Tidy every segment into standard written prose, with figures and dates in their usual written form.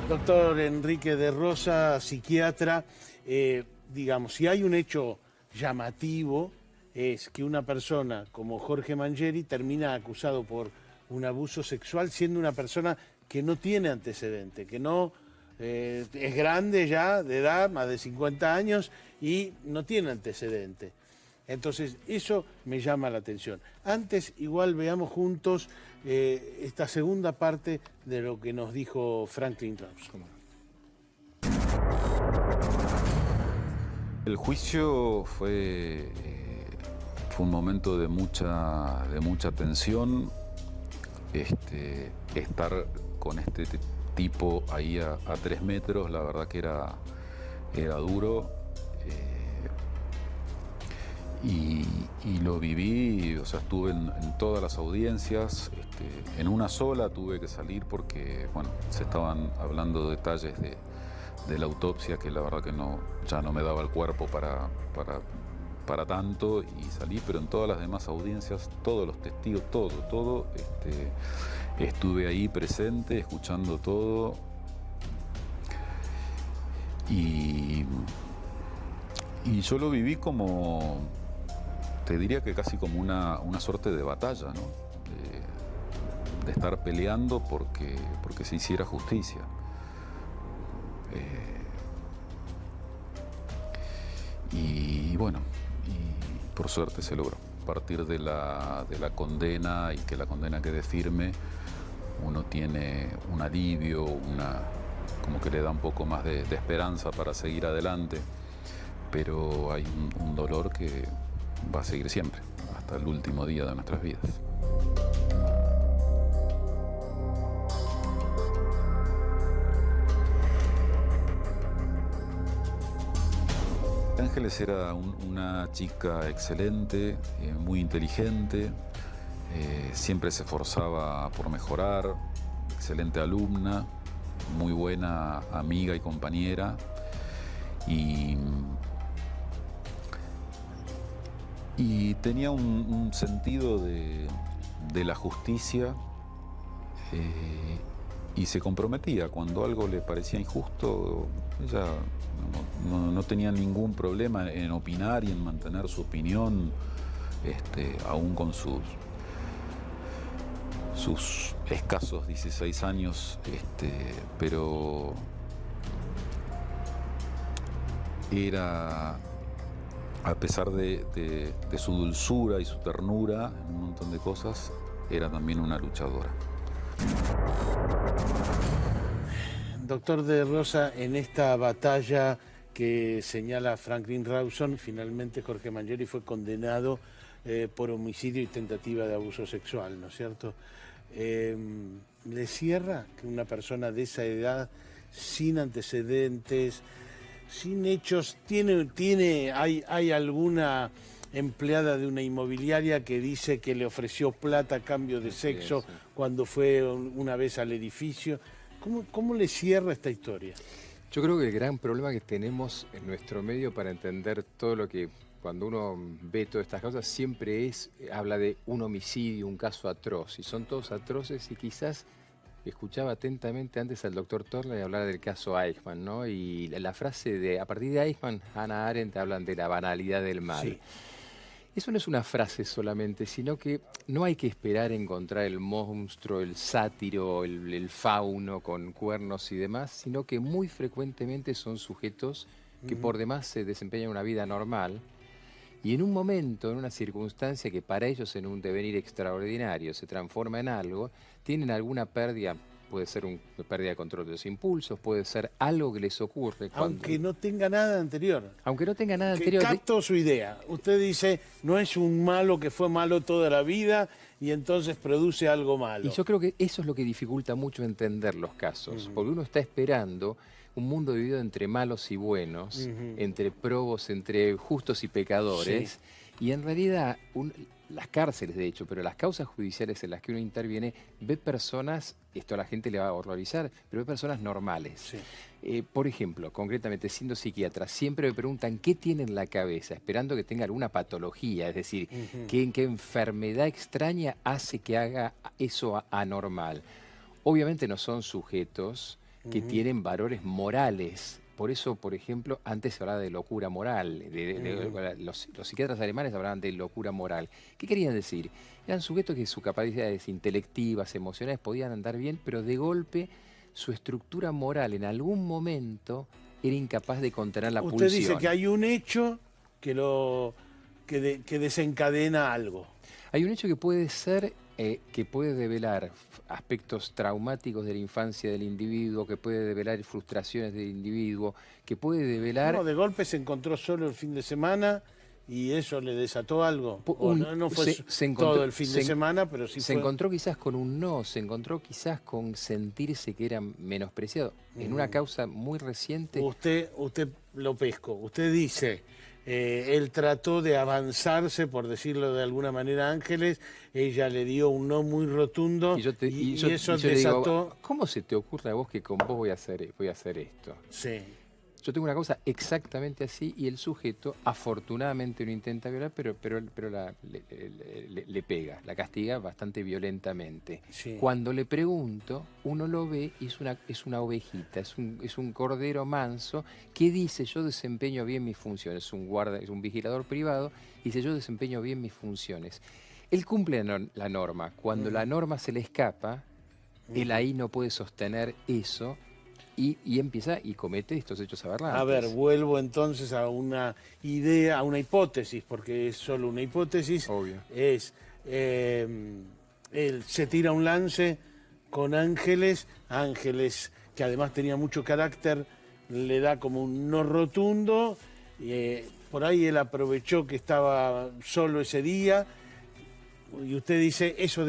Doctor Enrique de Rosa, psiquiatra, digamos, si hay un hecho llamativo, es que una persona como Jorge Mangieri termina acusado por un abuso sexual siendo una persona que no tiene antecedente, que no es grande ya, de edad, más de 50 años, y no tiene antecedente. Entonces, eso me llama la atención. Antes, igual veamos juntos esta segunda parte de lo que nos dijo Franklin Rawson. El juicio fue un momento de mucha tensión. Estar con este tipo ahí a 3 metros, la verdad que era duro. Y lo viví, o sea, estuve en todas las audiencias. En una sola tuve que salir porque, bueno, se estaban hablando detalles de la autopsia que la verdad que ya no me daba el cuerpo para tanto, y salí, pero en todas las demás audiencias, todos los testigos, todo, estuve ahí presente, escuchando todo. Y yo lo viví como, te diría que casi como una suerte de batalla, ¿no? De estar peleando porque se hiciera justicia. Y bueno, y por suerte se logró. A partir de la condena, y que la condena quede firme, uno tiene un alivio, como que le da un poco más de esperanza para seguir adelante. Pero hay un dolor que va a seguir siempre, hasta el último día de nuestras vidas. Ángeles era una chica excelente, muy inteligente, siempre se esforzaba por mejorar, excelente alumna, muy buena amiga y compañera, y tenía un sentido de la justicia, y se comprometía. Cuando algo le parecía injusto, ella no tenía ningún problema en opinar y en mantener su opinión, aún con sus escasos 16 años, pero era, a pesar de su dulzura y su ternura en un montón de cosas, era también una luchadora. Doctor de Rosa, en esta batalla que señala Franklin Rawson, finalmente Jorge Mangieri fue condenado por homicidio y tentativa de abuso sexual, ¿no es cierto? ¿Le cierra que una persona de esa edad, sin antecedentes, sin hechos, hay alguna empleada de una inmobiliaria que dice que le ofreció plata a cambio de sexo cuando fue una vez al edificio? ¿Cómo le cierra esta historia? Yo creo que el gran problema que tenemos en nuestro medio para entender todo lo que, cuando uno ve todas estas cosas, siempre habla de un homicidio, un caso atroz, y son todos atroces. Y quizás escuchaba atentamente antes al doctor Torla y hablar del caso Eichmann, ¿no? Y la frase a partir de Eichmann, Hannah Arendt hablan de la banalidad del mal. Sí. Eso no es una frase solamente, sino que no hay que esperar encontrar el monstruo, el sátiro, el fauno con cuernos y demás, sino que muy frecuentemente son sujetos que por demás se desempeñan una vida normal, y en un momento, en una circunstancia que para ellos en un devenir extraordinario se transforma en algo, tienen alguna pérdida. Puede ser una pérdida de control de los impulsos, puede ser algo que les ocurre. Aunque no tenga nada anterior. Aunque no tenga nada anterior. Capto su idea. Usted dice, no es un malo que fue malo toda la vida y entonces produce algo malo. Y yo creo que eso es lo que dificulta mucho entender los casos, porque uno está esperando un mundo dividido entre malos y buenos, entre probos, entre justos y pecadores, y en realidad las cárceles, de hecho, pero las causas judiciales en las que uno interviene, ve personas, esto a la gente le va a horrorizar, pero ve personas normales. Sí. Por ejemplo, concretamente, siendo psiquiatra, siempre me preguntan qué tiene en la cabeza, esperando que tenga alguna patología, es decir, qué enfermedad extraña hace que haga eso anormal. Obviamente no son sujetos que tienen valores morales. Por eso, por ejemplo, antes se hablaba de locura moral. Los psiquiatras alemanes hablaban de locura moral. ¿Qué querían decir? Eran sujetos que sus capacidades intelectivas, emocionales podían andar bien, pero de golpe su estructura moral en algún momento era incapaz de contener la pulsión. Usted dice que hay un hecho que desencadena algo. Hay un hecho que puede ser, que puede develar aspectos traumáticos de la infancia del individuo, que puede develar frustraciones del individuo, que puede develar... No, de golpe se encontró solo el fin de semana y eso le desató algo. No fue todo el fin de semana, pero sí fue... Se encontró quizás con un no, se encontró quizás con sentirse que era menospreciado. En una causa muy reciente... Usted lo pesco, usted dice... él trató de avanzarse, por decirlo de alguna manera, a Ángeles, ella le dio un no muy rotundo y eso desató... Digo, ¿cómo se te ocurre a vos que con vos voy a hacer esto? Sí. Yo tengo una cosa exactamente así y el sujeto afortunadamente lo intenta violar, pero le pega, la castiga bastante violentamente. Sí. Cuando le pregunto, uno lo ve y es una ovejita, es un cordero manso que dice yo desempeño bien mis funciones, es un vigilador privado y dice yo desempeño bien mis funciones. Él cumple la norma, cuando la norma se le escapa, él ahí no puede sostener eso. Y empieza y comete estos hechos aberrantes. A ver, vuelvo entonces a una idea, a una hipótesis, porque es solo una hipótesis. Obvio. Es, él se tira un lance con Ángeles, que además tenía mucho carácter, le da como un no rotundo, por ahí él aprovechó que estaba solo ese día, y usted dice, eso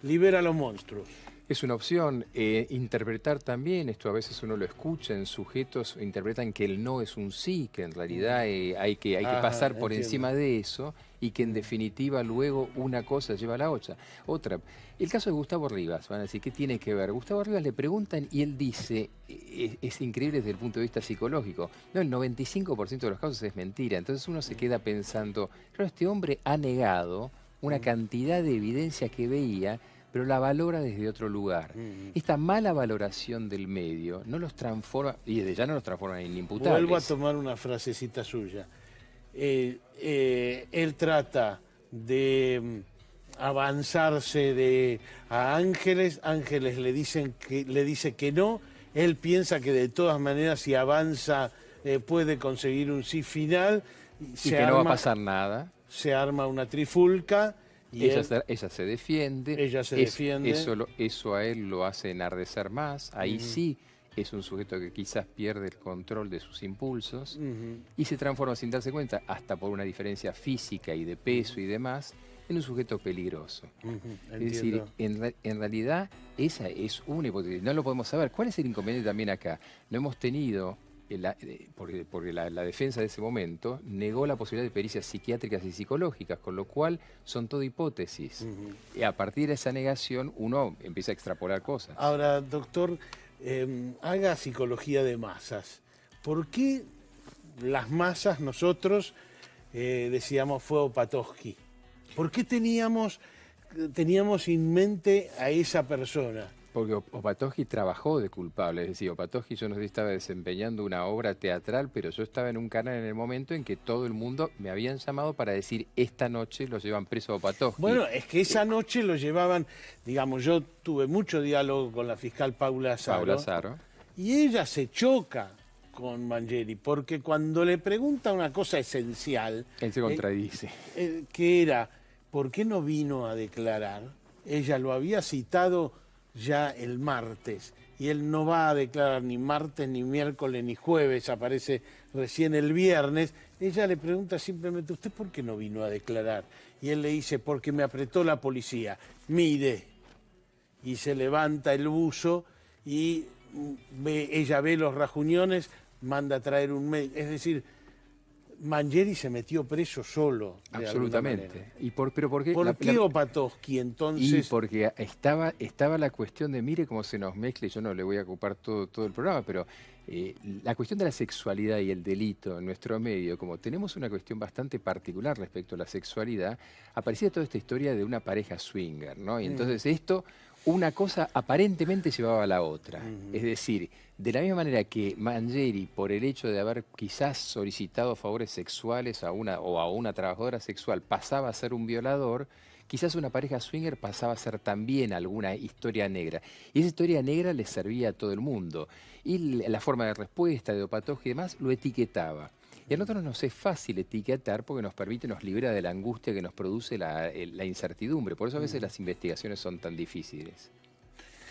libera a los monstruos. Es una opción. Interpretar también, esto a veces uno lo escucha en sujetos, interpretan que el no es un sí, que en realidad hay que pasar por encima de eso y que en definitiva luego una cosa lleva a la otra. El caso de Gustavo Rivas, van a decir, ¿qué tiene que ver? Gustavo Rivas le preguntan y él dice, es increíble desde el punto de vista psicológico, no, el 95% de los casos es mentira. Entonces uno se queda pensando, claro, este hombre ha negado una cantidad de evidencia que veía, pero la valora desde otro lugar. Esta mala valoración del medio no los transforma, y desde ya no los transforma en inimputables. Vuelvo a tomar una frasecita suya. Él trata de avanzarse a Ángeles, Ángeles le dice que no, él piensa que de todas maneras si avanza puede conseguir un sí final. Y que no va a pasar nada. Se arma una trifulca. Y ella se defiende. Ella se defiende. Eso a él lo hace enardecer más. Ahí sí es un sujeto que quizás pierde el control de sus impulsos y se transforma sin darse cuenta, hasta por una diferencia física y de peso y demás, en un sujeto peligroso. Es decir, en realidad esa es una hipótesis. No lo podemos saber. ¿Cuál es el inconveniente también acá? No hemos tenido... porque la defensa de ese momento negó la posibilidad de pericias psiquiátricas y psicológicas, con lo cual son todo hipótesis. Y a partir de esa negación uno empieza a extrapolar cosas. Ahora, doctor, haga psicología de masas. ¿Por qué las masas nosotros decíamos fue Opatowski? ¿Por qué teníamos en mente a esa persona? Porque Opatowski trabajó de culpable, es decir, Opatowski yo no sé si estaba desempeñando una obra teatral, pero yo estaba en un canal en el momento en que todo el mundo me habían llamado para decir, esta noche lo llevan preso a Opatowski. Bueno, es que esa noche lo llevaban, digamos, yo tuve mucho diálogo con la fiscal Paula Azaro, y ella se choca con Mangieri, porque cuando le pregunta una cosa esencial... Él se contradice. Que era, ¿por qué no vino a declarar? Ella lo había citado ya el martes, y él no va a declarar ni martes, ni miércoles, ni jueves, aparece recién el viernes. Ella le pregunta simplemente, ¿usted por qué no vino a declarar? Y él le dice, porque me apretó la policía. Mire, y se levanta el buzo y ella ve los rajuñones, manda a traer un médico. Es decir, Mangieri se metió preso solo. Absolutamente. ¿Por qué Opatowski entonces? Y porque estaba la cuestión de, mire cómo se nos mezcla, y yo no le voy a ocupar todo el programa, pero la cuestión de la sexualidad y el delito en nuestro medio, como tenemos una cuestión bastante particular respecto a la sexualidad, aparecía toda esta historia de una pareja swinger, ¿no? Y entonces esto, una cosa aparentemente llevaba a la otra. Es decir, de la misma manera que Mangieri, por el hecho de haber quizás solicitado favores sexuales a una trabajadora sexual, pasaba a ser un violador, quizás una pareja swinger pasaba a ser también alguna historia negra. Y esa historia negra le servía a todo el mundo. Y la forma de respuesta, de Opatogi y demás, lo etiquetaba. Y a nosotros nos es fácil etiquetar porque nos permite, nos libera de la angustia que nos produce la incertidumbre. Por eso a veces las investigaciones son tan difíciles.